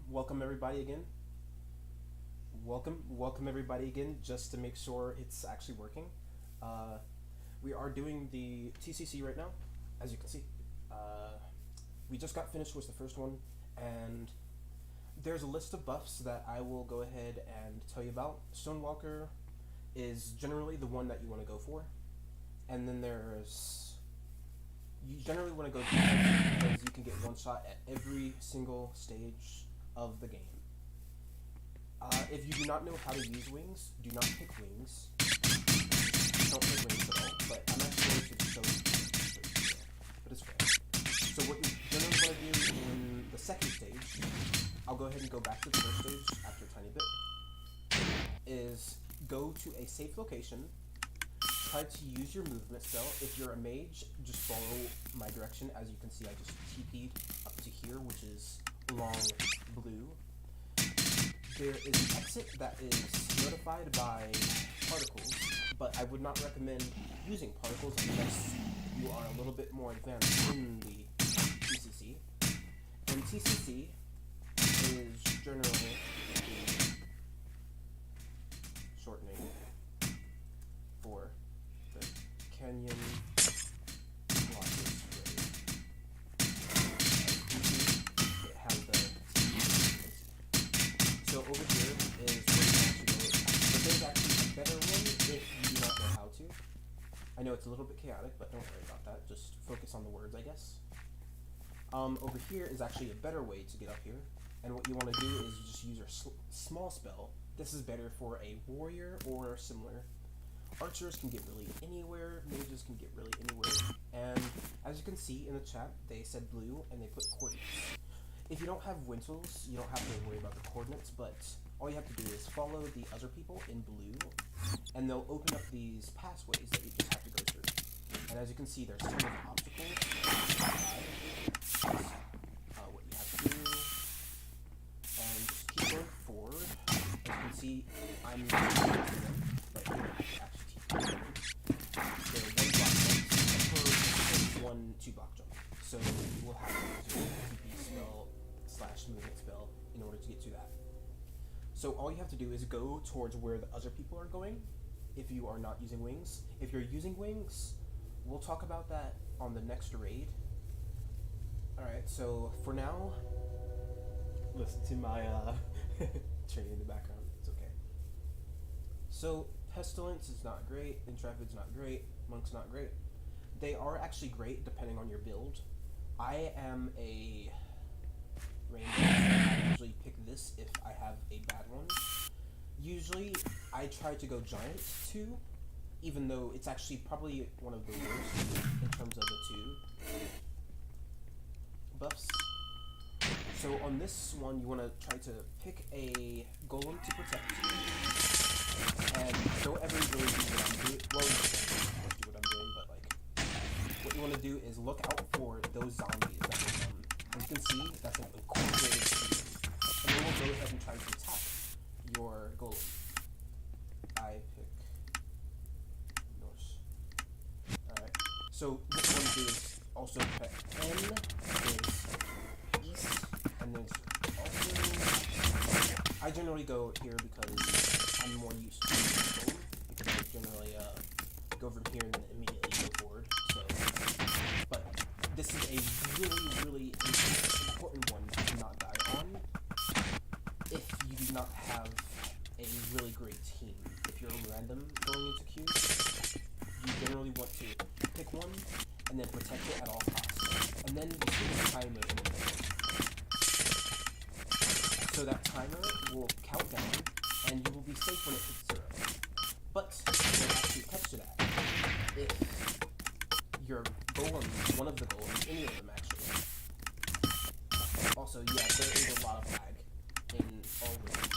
welcome everybody again. Welcome everybody again. Just to make sure it's actually working, uh, we are doing the TCC right now, as you can see. Uh, we just got finished with the first one, and there's a list of buffs that I will go ahead and tell you about. Stonewalker is generally the one that you want to go for, and then there's you generally want to go defense because you can get one shot at every single stage of the game. If you do not know how to use wings, do not pick wings. Don't pick wings at all, but I'm actually going to show you, but it's fair. So what you generally want to do in the second stage, I'll go ahead and go back to the first stage after a tiny bit, is go to a safe location. Try to use your movement spell. If you're a mage, just follow my direction. As you can see, I just TP'd up to here, which is along blue. There is an exit that is notified by particles, but I would not recommend using particles unless you are a little bit more advanced in the TCC. And TCC is generally the shortening for the Canyon Colossus raid. It has the so over here is where you actually go. But there's actually a better one if you do not know how to. I know it's a little bit chaotic, but don't worry about that. Just focus on the words, I guess. Over here is actually a better way to get up here. And what you want to do is you just use your small spell. This is better for a warrior or similar. Archers can get really anywhere, mages can get really anywhere, and as you can see in the chat, they said blue and they put coordinates. If you don't have Wintles, you don't have to worry about the coordinates, but all you have to do is follow the other people in blue, and they'll open up these pathways that you just have to go through. And as you can see, there's tons of obstacles. What you have to do, and just keep going forward. As you can see, I'm not using them, but you don't have to actually they're one 2 block jump. So you will have to do a TP spell / movement spell in order to get to that. So all you have to do is go towards where the other people are going if you are not using wings. If you're using wings, we'll talk about that on the next raid. Alright, so for now, listen to my train in the background. It's okay. So Pestilence is not great, Intrepid's not great, Monk's not great. They are actually great depending on your build. I am a ranger, so I usually pick this if I have a bad one. Usually, I try to go giant too, even though it's actually probably one of the worst in terms of the two buffs. So on this one, you want to try to pick a golem to protect you. And don't ever really do what I'm doing. Well, don't do what I'm doing, but like, what you want to do is look out for those zombies that will come. As you can see, that's an incorporated shield. And then we'll go ahead and try to attack your golem. I pick Norse. Alright. So what you want to do is also pick N is east, and then also I generally go here because I'm more used to it, because I generally go from here and then immediately go forward. So, but this is a really important one to not die on if you do not have a really great team. If you're random going into queues, you generally want to pick one and then protect it at all costs. And then you put a timer in the middle. So that timer will count down, and you will be safe when it hits 0. But there's actually a catch to that. If your golem, one of the golems, any of them actually. Also, yeah, there is a lot of lag in all rooms.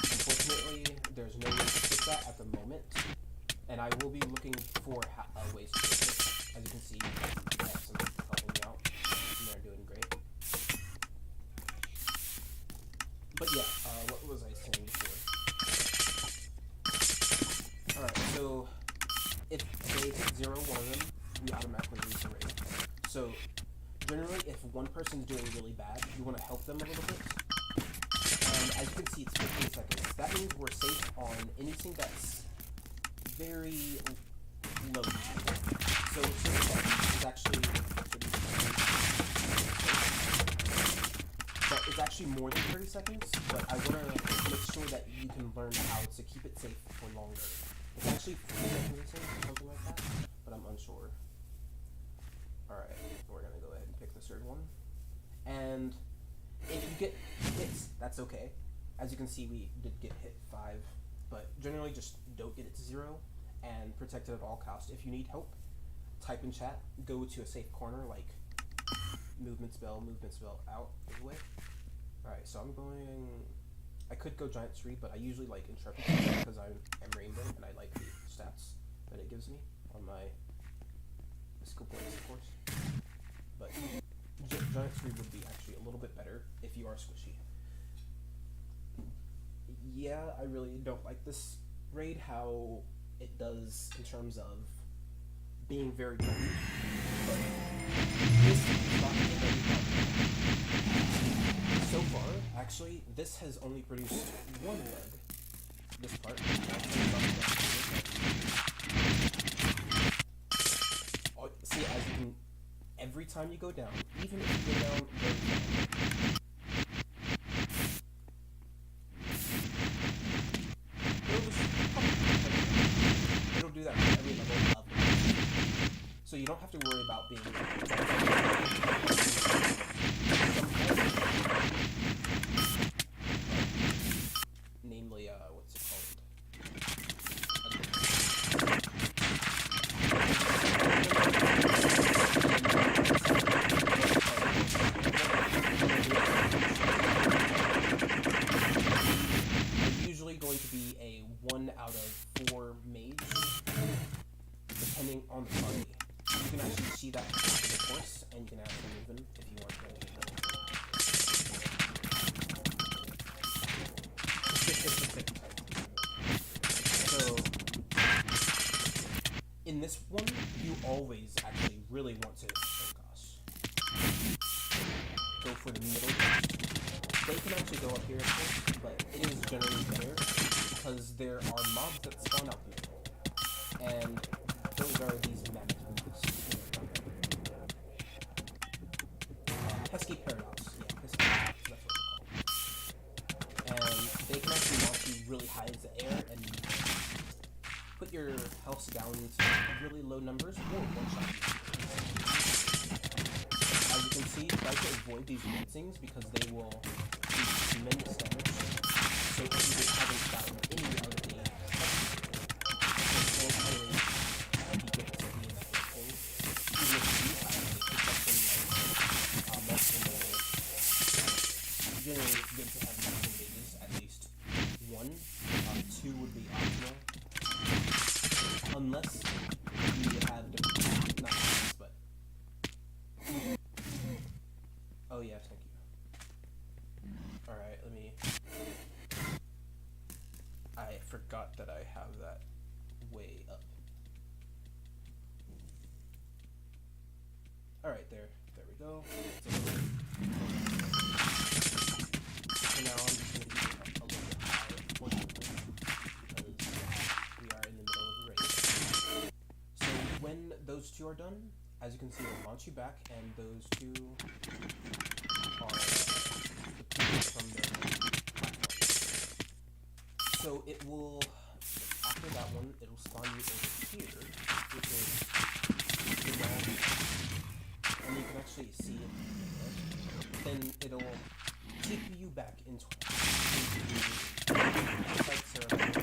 Unfortunately, there's no way to fix that at the moment, and I will be looking for ways to fix it. As you can see, I have some people helping me out, and they're doing great. But yeah, what was I saying before? Alright, so if they hit 0, one of them, we automatically lose the raid. So generally, if one person's doing really bad, you want to help them a little bit. on anything that's very low. So it's actually but it's actually more than 30 seconds, but I want to make sure that you can learn how to keep it safe for longer. It's actually 40 seconds or something like that, but I'm unsure. Alright, we're going to go ahead and pick the third one. And if you get hits, that's okay. As you can see, we did get hit 5, but generally just don't get it to 0 and protect it at all costs. If you need help, type in chat, go to a safe corner like movement spell out of the way. Alright, so I'm going... I could go Giant Tree, but I usually like Intrepid because I'm Rainbow and I like the stats that it gives me on my skill points, of course. But Giant Tree would be actually a little bit better if you are squishy. Yeah, I really don't like this raid, how it does in terms of being very good. But this is not very fun. So far, actually, this has only produced one leg. This part. See, as you can, every time you go down, even if you go down very far, it'll do that for every level. So you don't have to worry about being namely, what's it called? Usually going to be a 1 out of 4 mage, depending on the party. You can actually see that in the course, and you can actually move them if you want to. So, in this one, you always actually really want to, oh gosh, go for the middle. They can actually go up here, of course, but it is generally better because there are mobs that spawn out here, and those are these mammoth mobs. Pesky Paradox, yeah, Pesky Paradox, that's what they're called. And they can actually launch you really high into the air and put your health down to really low numbers or one-shot. As you can see, try to avoid these rinsings because they will do tremendous damage. So if you just haven't gotten any out of the will highly be good to be in that thing. Even if you do have a protection like multiple levels, generally it's good to have multiple mages, at least 1. 2 would be optional. Unless you have different, not mages, but... Oh yeah, thank you. Alright, let me... I forgot that I have that way up. Alright, there we go. So now I'm just going to keep it a little bit higher, unfortunately, because we are in the middle of the race. So when those two are done, as you can see, it'll launch you back, and those two are depleted from their platform. So it will, after that one, it'll spawn you over here, which is the ground, and you can actually see it. Then it'll take you back into the site ceremony.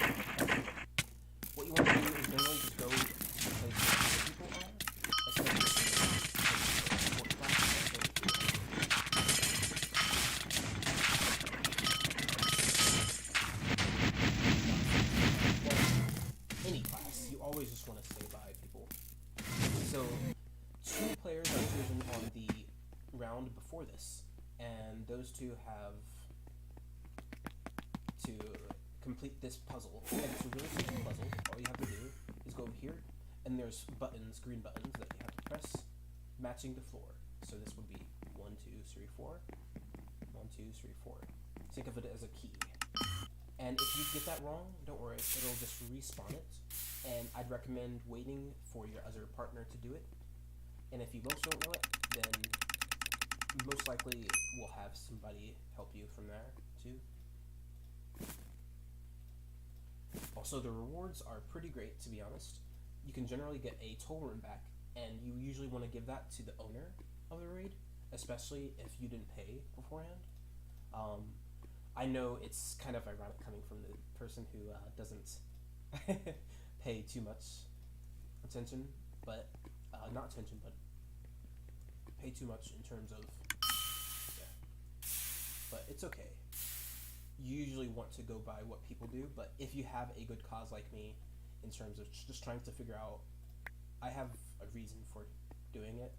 What you want to do is generally just go to the place where other people are, especially support classes. Well, any class, you always just want to stay by people. So, 2 players are chosen on the round before this, and those 2 have to complete this puzzle. And it's a really simple puzzle. All you have to do is go over here, and there's buttons, green buttons, that you have to press, matching the floor. So this would be 1, 2, 3, 4. 1, 2, 3, 4. Think of it as a key. And if you get that wrong, don't worry, it'll just respawn it. And I'd recommend waiting for your other partner to do it. And if you both don't know it, then most likely we'll have somebody help you from there too. Also, the rewards are pretty great, to be honest. You can generally get a toll room back, and you usually want to give that to the owner of the raid, especially if you didn't pay beforehand. I know it's kind of ironic coming from the person who doesn't pay too much attention, but not attention, but pay too much in terms of, yeah. But it's okay. You usually want to go by what people do, but if you have a good cause like me, in terms of just trying to figure out, I have a reason for doing it.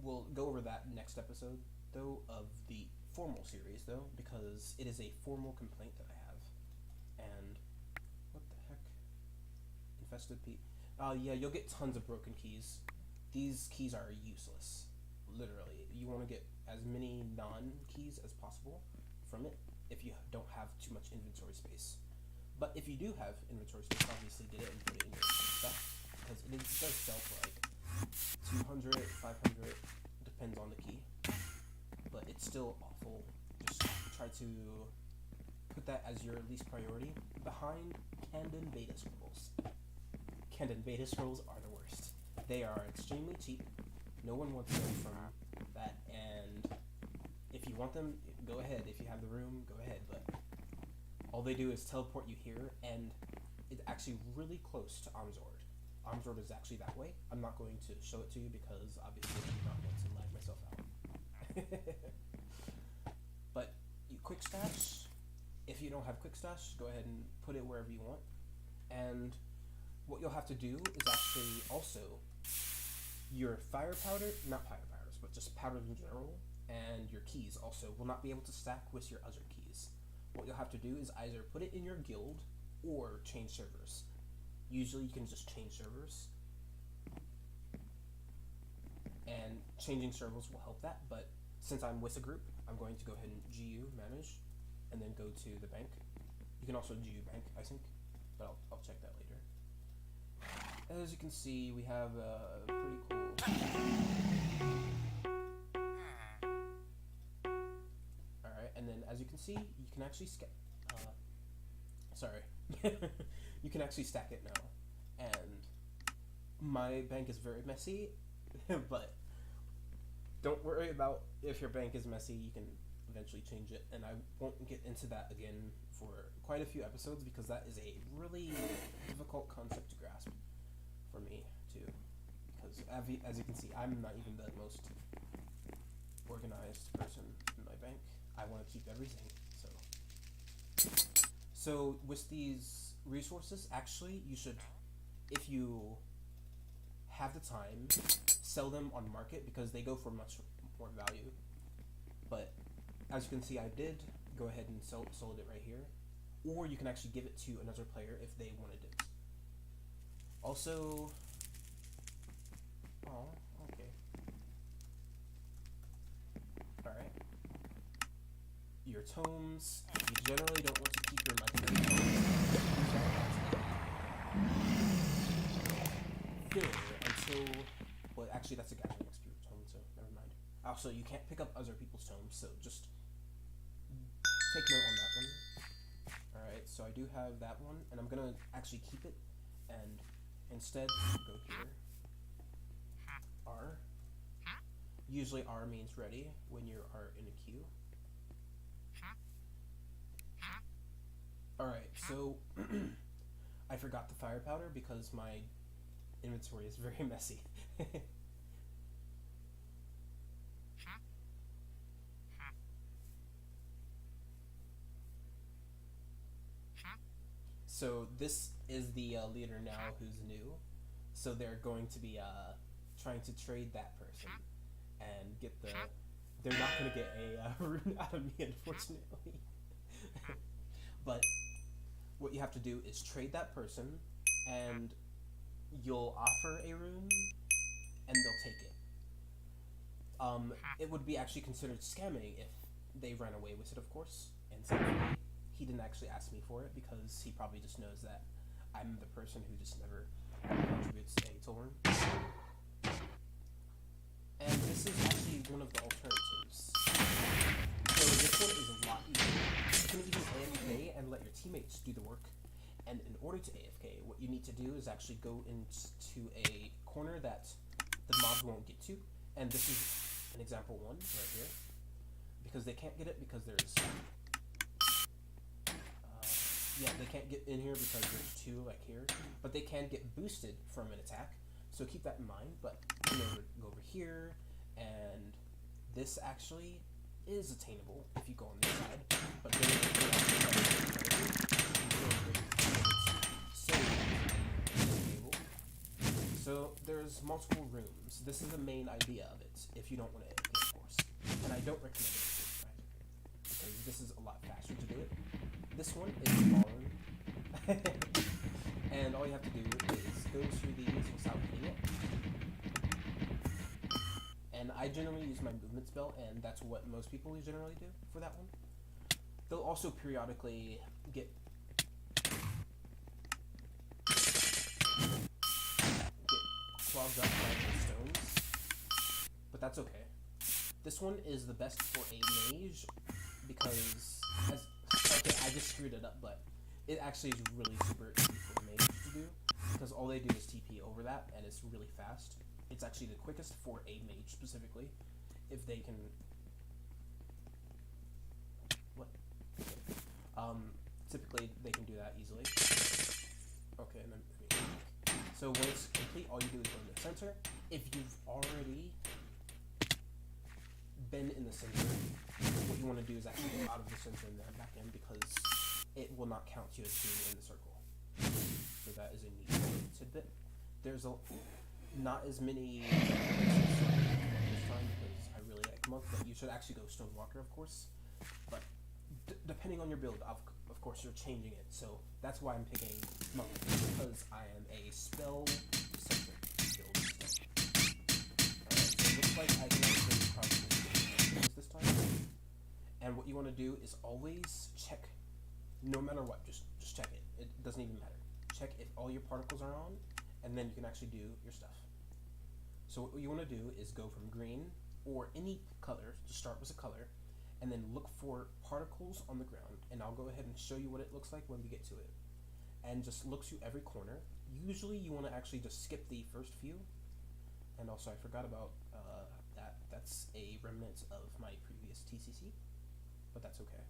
We'll go over that next episode, though, of the formal series, though, because it is a formal complaint that I have. And what the heck? Infested Pete. Yeah, you'll get tons of broken keys. These keys are useless. Literally. You want to get as many non-keys as possible from it if you don't have too much inventory space. But if you do have inventory space, obviously get it and put it in your stuff, because it does sell for like 200, 500, depends on the key. But it's still awful. Just try to put that as your least priority behind Canyon beta scrolls. Canyon beta scrolls are the worst. They are extremely cheap. No one wants them from that, and if you want them, go ahead. If you have the room, go ahead. But all they do is teleport you here, and it's actually really close to Amzord. Amzord is actually that way. I'm not going to show it to you because obviously I do not want to lag myself out. But you quick stash. If you don't have quick stash, go ahead and put it wherever you want. And what you'll have to do is actually also your fire powder, not fire powders, but just powders in general, and your keys also will not be able to stack with your other keys. What you'll have to do is either put it in your guild or change servers. Usually you can just change servers, and changing servers will help that, but since I'm with a group, I'm going to go ahead and GU manage, and then go to the bank. You can also GU bank, I think, but I'll check that later. As you can see, we have a pretty cool... Alright, and then as you can see, you can actually you can actually stack it now. And my bank is very messy, but don't worry about if your bank is messy, you can eventually change it, and I won't get into that again for quite a few episodes because that is a really difficult concept to grasp for me too, because as you can see, I'm not even the most organized person in my bank. I want to keep everything, so with these resources, actually you should, if you have the time, sell them on market because they go for much more value. But as you can see, I did go ahead and sold it right here, or you can actually give it to another player if they wanted it. Also, okay, alright, your tomes, you generally don't want to keep your legendary tomes there until, well, actually that's a gathering XP tome, so never mind. Also, you can't pick up other people's tomes, so just take note on that one. Alright, so I do have that one, and I'm gonna actually keep it, and instead go here. R. Usually R means ready when you are in a queue. Alright, so I forgot the fire powder because my inventory is very messy. So this is the leader now who's new. So they're going to be trying to trade that person and get the... They're not going to get a rune out of me, unfortunately. But what you have to do is trade that person, and you'll offer a rune, and they'll take it. It would be actually considered scamming if they ran away with it, of course. And so he didn't actually ask me for it because he probably just knows that I'm the person who just never contributes a thorn. And this is actually one of the alternatives. So this one is a lot easier. You can even AFK and let your teammates do the work. And in order to AFK, what you need to do is actually go into a corner that the mobs won't get to. And this is an example one right here. Because they can't get it because there's... yeah, they can't get in here because there's two like here. But they can get boosted from an attack. So keep that in mind. But you know, go over here. And this actually is attainable if you go on this side. But then so there's multiple rooms. This is the main idea of it, if you don't want to AFK, of course. And I don't recommend it either, because this is a lot faster to do it. This one is fallen. And all you have to do is go through these without hitting it. And I generally use my movement spell, and that's what most people generally do for that one. They'll also periodically get clogged up by the stones, but that's okay. This one is the best for a mage because, okay, I just screwed it up, but it actually is really super easy for a mage to do because all they do is TP over that, and it's really fast. It's actually the quickest for a mage specifically, if they can. What? Typically they can do that easily. Okay, and then. So when it's complete, all you do is go to the center. If you've already been in the center, what you want to do is actually go out of the center and then back in because it will not count you as being in the circle. So that is a neat tidbit. There's not as many this time because I really like Monk, but you should actually go Stonewalker, of course. But depending on your build, of course, you're changing it. So that's why I'm picking Monk, because I am a spell-centric build. Alright, so it looks like I can actually probably get this time. And what you want to do is always check, no matter what, just check it. It doesn't even matter. Check if all your particles are on, and then you can actually do your stuff. So what you want to do is go from green, or any color, just start with a color, and then look for particles on the ground, and I'll go ahead and show you what it looks like when we get to it. And just look through every corner. Usually you want to actually just skip the first few. And also I forgot about that. That's a remnant of my previous TCC, but that's okay.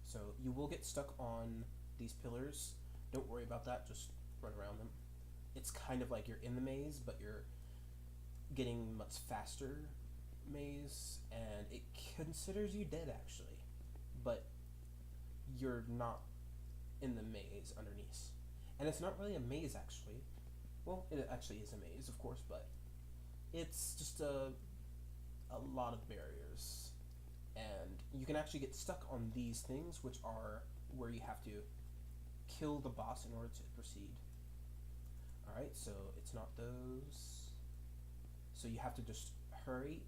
So you will get stuck on these pillars. Don't worry about that, just run around them. It's kind of like you're in the maze, but you're getting much faster maze, and it considers you dead actually, but you're not in the maze underneath. And it's not really a maze actually. Well, it actually is a maze, of course, but it's just a lot of barriers, and you can actually get stuck on these things, which are where you have to kill the boss in order to proceed. Alright, so it's not those. So you have to just hurry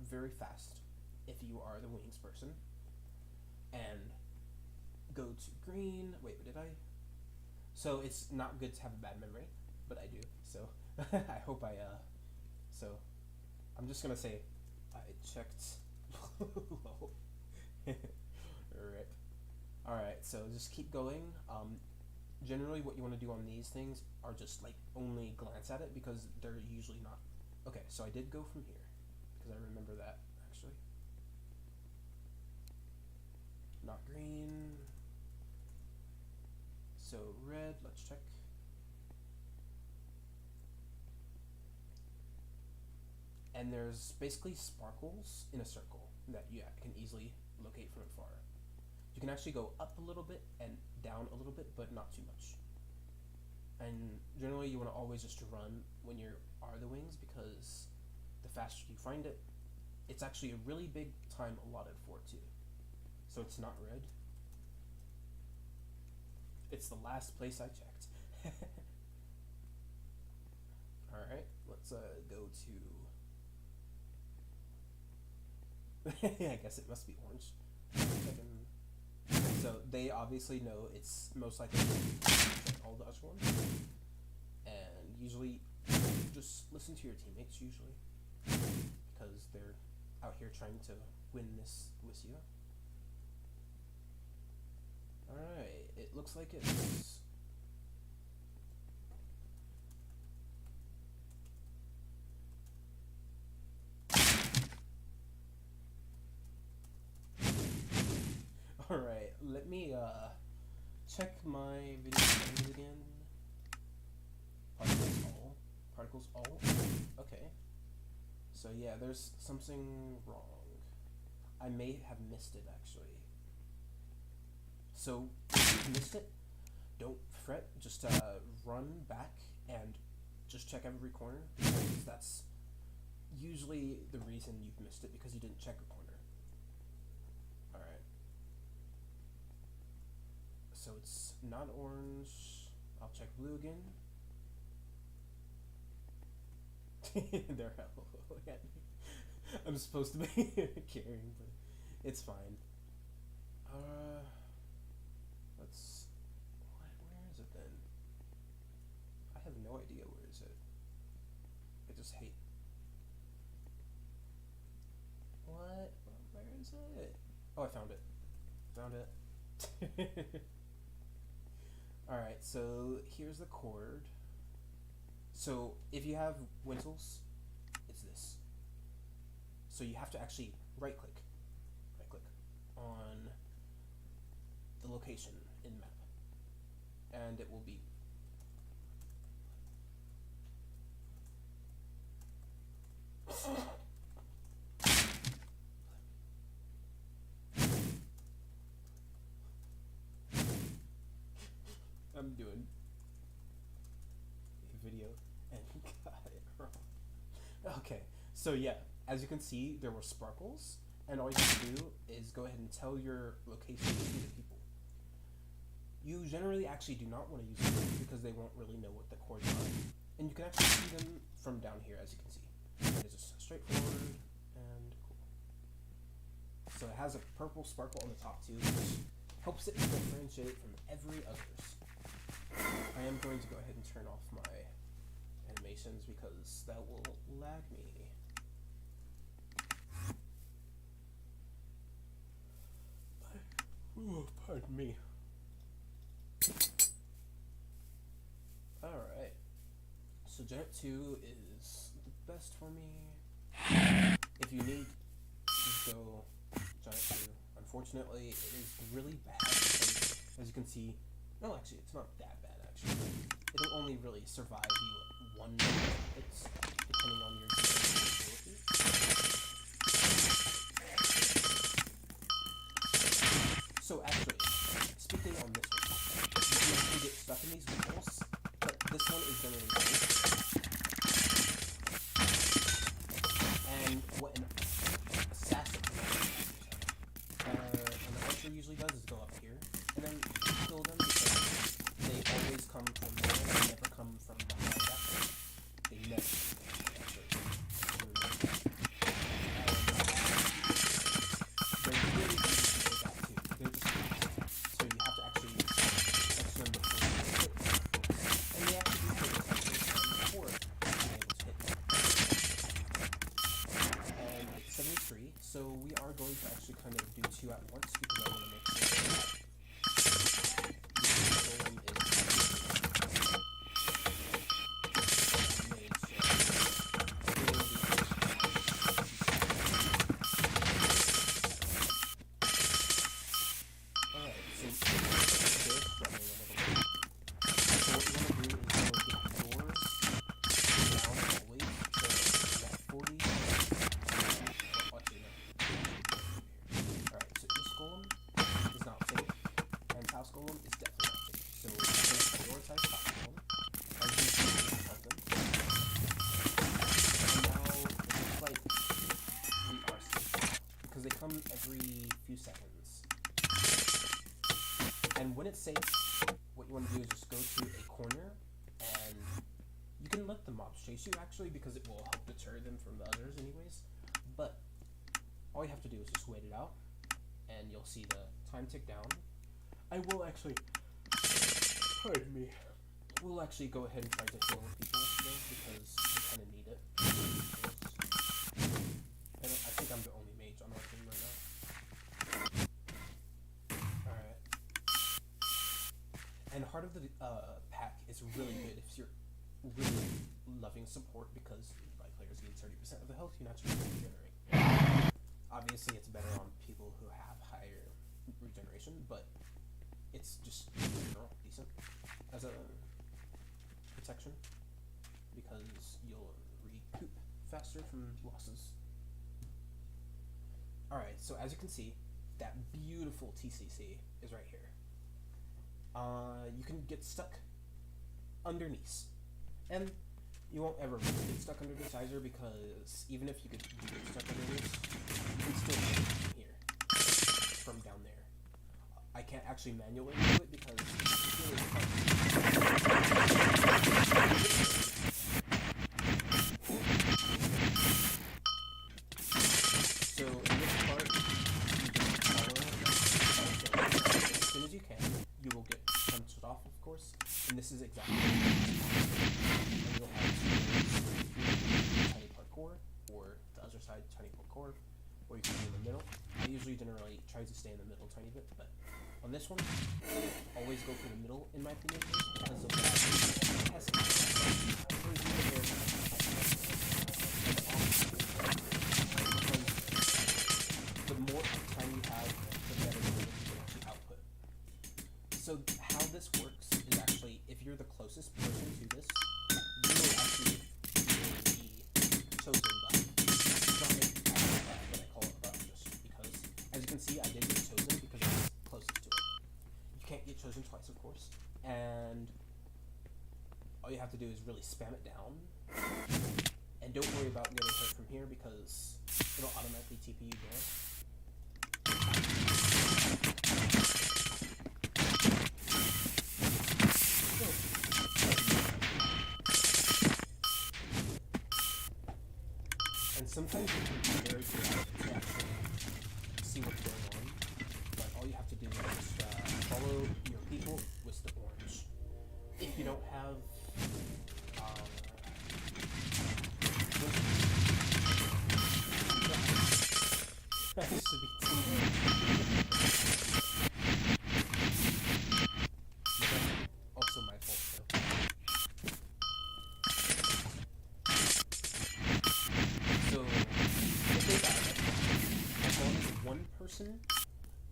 very fast if you are the wings person, and go to green. Wait, did I? So it's not good to have a bad memory, but I do. So I hope so I'm just gonna say I checked. Rip. Alright, so just keep going. Generally what you want to do on these things are just like only glance at it, because they're usually not. Okay, so I did go from here because I remember that actually. Not green. So red, let's check. And there's basically sparkles in a circle that you can easily locate from afar. You can actually go up a little bit and down a little bit, but not too much. And generally you want to always just run when you are the wings, because the faster you find it, it's actually a really big time allotted for it too. So it's not red. It's the last place I checked. Alright, let's go to... I guess it must be orange. So they obviously know it's most likely all the other ones, and usually just listen to your teammates usually, because they're out here trying to win this with you. Alright, it looks like it's... Alright, let me check my video settings again. Particles all? Okay. So yeah, there's something wrong. I may have missed it actually. So if you've missed it, don't fret, just run back and just check every corner, because that's usually the reason you've missed it, because you didn't check a corner. Alright. So it's not orange. I'll check blue again. They're howling at me. I'm supposed to be caring, but it's fine. Let's... Where is it then? I have no idea where is it. I just hate... What? Where is it? Oh, I found it. Found it. Alright, so here's the cord. So if you have Wynncraft, it's this. So you have to actually right click on the location in map, and it will be I'm doing a video and got it wrong. Okay, so yeah, as you can see, there were sparkles, and all you have to do is go ahead and tell your location to the people. You generally actually do not want to use them because they won't really know what the chords are, and you can actually see them from down here, as you can see. It is just straightforward and cool. So it has a purple sparkle on the top too, which helps it differentiate from every others. I am going to go ahead and turn off my animations because that will lag me. Ooh, pardon me. Alright. So Giant 2 is the best for me. If you need, just go Giant 2. Unfortunately, it is really bad because, as you can see, no, actually, it's not that bad, actually. It'll only really survive you one hits, depending on your ability. So, actually, speaking on this one, you can actually get stuck in these walls, but this one is generally great. And what an assassin an archer usually does is go up here, and then kill them because they always come from there, they never come from behind that. They never actually. They're really easy to take out too. They're just so you have to actually catch them before you hit them. And they actually do take a couple of times before being able to hit them. And it's 73, so we are going to actually kind of do two at once because I want to make sure that every few seconds. And when it's safe, what you want to do is just go to a corner, and you can let the mobs chase you actually because it will help deter them from the others anyways, but all you have to do is just wait it out and you'll see the time tick down. I will actually, pardon me, we'll actually go ahead and try to heal people though, because we kind of need it. And I think I'm the only mage on our team right now. Alright. And Heart of the pack is really good if you're really loving support, because by players gain 30% of the health you naturally regenerate. Obviously it's better on people who have higher regeneration, but it's just in general decent as a protection, because you'll recoup faster from losses. Alright, so as you can see, that beautiful TCC is right here. You can get stuck underneath. And you won't ever really get stuck underneath either, because even if you get stuck underneath, you can still get it from here, from down there. I can't actually manually do it because it's really hard. So in this part, you can follow as soon as you can. You will get punched off, of course, and this is exactly what you and you'll have two ways: tiny parkour, or the other side, tiny parkour, or you can be in the middle. I usually generally try to stay in the middle a tiny bit, but on this one, always go for the middle in my opinion, because of that the more time you have, the better you can actually output. So how this works is actually, if you're the closest person to this, you will actually be chosen buff. It's not an actual buff, but I call it a buff just because, as you can see, I did get chosen because I was closest to it. You can't get chosen twice, of course, and all you have to do is really spam it down, and don't worry about getting hurt from here because it'll automatically TP you there. And sometimes it can be very chaotic to actually see what's going on, but all you have to do is just follow your people with the orange. If you don't have that used to be too also my fault too. So the thing about it, as long as one person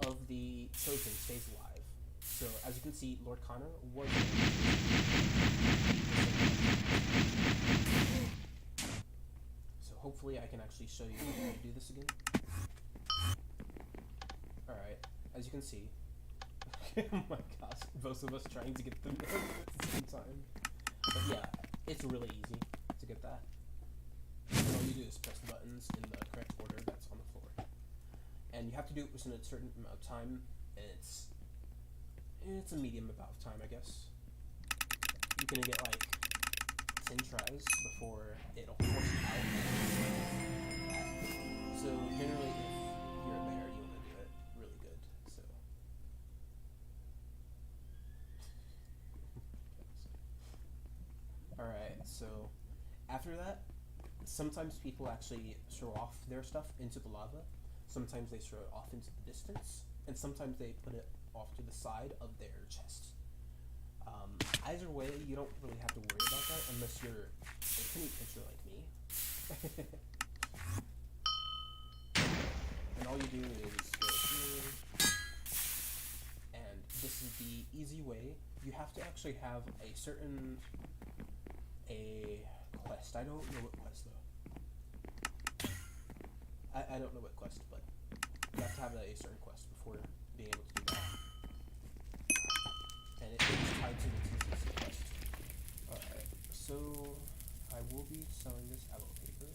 of the chosen stays alive. So as you can see, Lord Connor was so hopefully I can actually show you how to do this again. Alright, as you can see, oh my gosh, both of us trying to get them at the same time. But yeah, it's really easy to get that. And all you do is press the buttons in the correct order that's on the floor. And you have to do it within a certain amount of time, and it's a medium amount of time, I guess. You're gonna get like 10 tries before it'll force you out. So generally, if you're a bear, you want to do it really good. So. Alright, so after that, sometimes people actually throw off their stuff into the lava. Sometimes they throw it off into the distance, and sometimes they put it off to the side of their chest. Either way, you don't really have to worry about that unless you're a penny pincher like me. And all you do is go here, and this is the easy way. You have to actually have a certain quest. I don't know what quest though. I don't know what quest, but you have to have a certain quest before being able to do that. And it's tied to the TCC quest. Alright, so I will be selling this aloe paper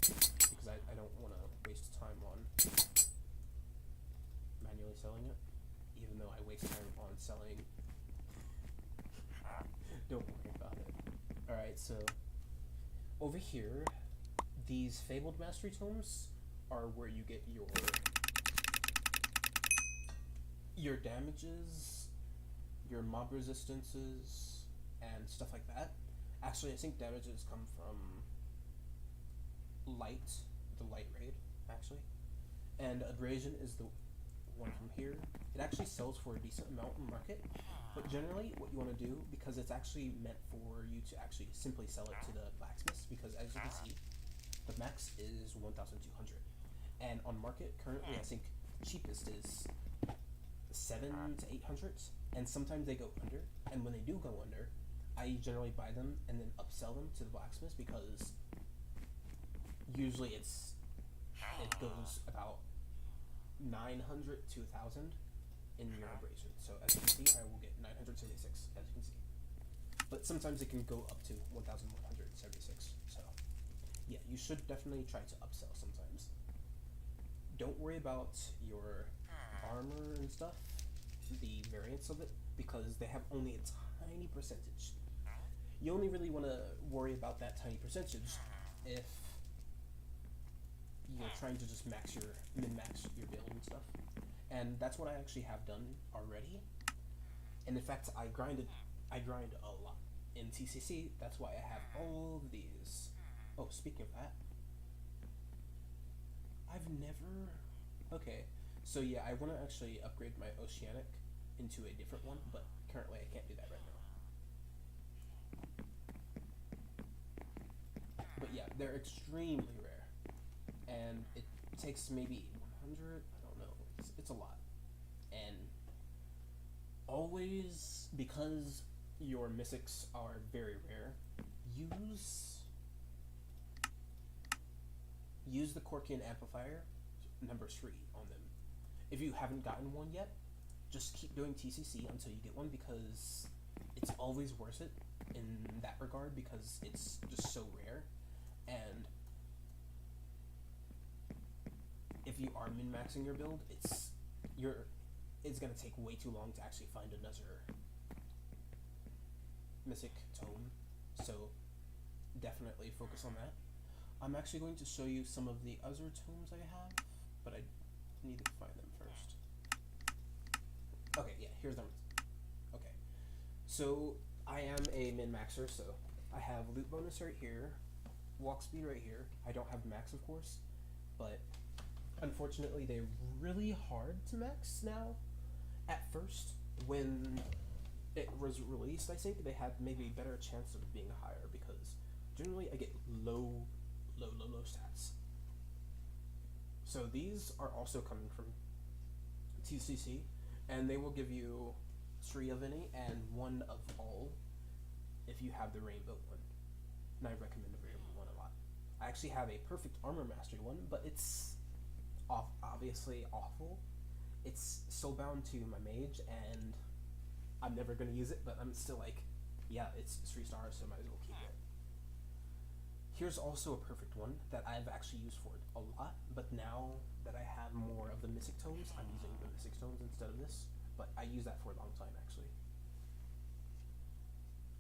because I don't want to waste time on manually selling it, even though I waste time on selling. Don't worry about it. Alright, so over here, these Fabled Mastery Tomes are where you get your your damages, your mob resistances, and stuff like that. Actually, I think damages come from light, the light raid, actually. And abrasion is the one from here. It actually sells for a decent amount in market, but generally what you want to do, because it's actually meant for you to actually simply sell it to the blacksmiths, because as you can see, the max is 1,200. And on market, currently I think cheapest is 7 to 800, and sometimes they go under, and when they do go under, I generally buy them and then upsell them to the blacksmiths, because usually it goes about 900 to 1,000 in your abrasion. So as you can see, I will get 976, as you can see. But sometimes it can go up to 1,176. So yeah, you should definitely try to upsell sometimes. Don't worry about your armor and stuff, the variance of it, because they have only a tiny percentage. You only really want to worry about that tiny percentage if you're trying to just min-max your build and stuff. And that's what I actually have done already. And in fact, I grind a lot in TCC. That's why I have all of these. Oh, speaking of that, okay, so yeah, I want to actually upgrade my Oceanic into a different one, but currently I can't do that right now. But yeah, they're extremely rare, and it takes maybe 100, I don't know, it's a lot. And always, because your mythics are very rare, use the Corkian amplifier number 3 on them. If you haven't gotten one yet, just keep doing TCC until you get one, because it's always worth it in that regard, because it's just so rare. And if you are min-maxing your build, it's gonna take way too long to actually find another mythic tome, so definitely focus on that. I'm actually going to show you some of the other tomes I have, but I need to find them first. Okay, yeah, here's them. Okay, so I am a min-maxer, so I have loot bonus right here, walk speed right here. I don't have max, of course, but unfortunately they're really hard to max now. At first, when it was released, I think they had maybe a better chance of being higher, because generally I get low stats. So these are also coming from TCC, and they will give you 3 of any and 1 of all if you have the rainbow one. And I recommend the rainbow one a lot. I actually have a perfect armor mastery one, but it's obviously awful. It's so bound to my mage, and I'm never going to use it, but I'm still like, yeah, it's 3 stars, so I might as well keep it. Here's also a perfect one that I've actually used for it a lot, but now that I have more of the Mystic Tomes, I'm using the Mystic Tomes instead of this, but I use that for a long time, actually.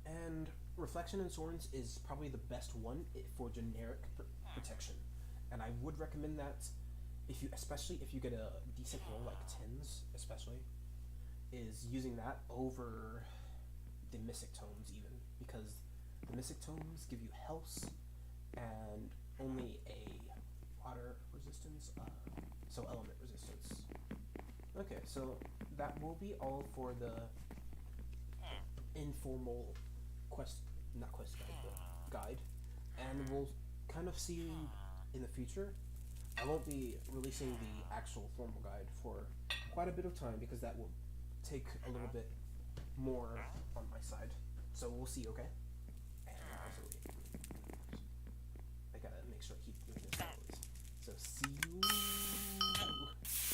And Reflection and Swords is probably the best one for generic protection, and I would recommend that especially if you get a decent roll, like 10s especially, is using that over the Mystic Tomes even, because the Mystic Tomes give you health and only a water resistance, so element resistance. Okay, so that will be all for the informal guide, and we'll kind of see in the future. I won't be releasing the actual formal guide for quite a bit of time, because that will take a little bit more on my side. So we'll see, okay? And also, I gotta make sure I keep doing this always. So see you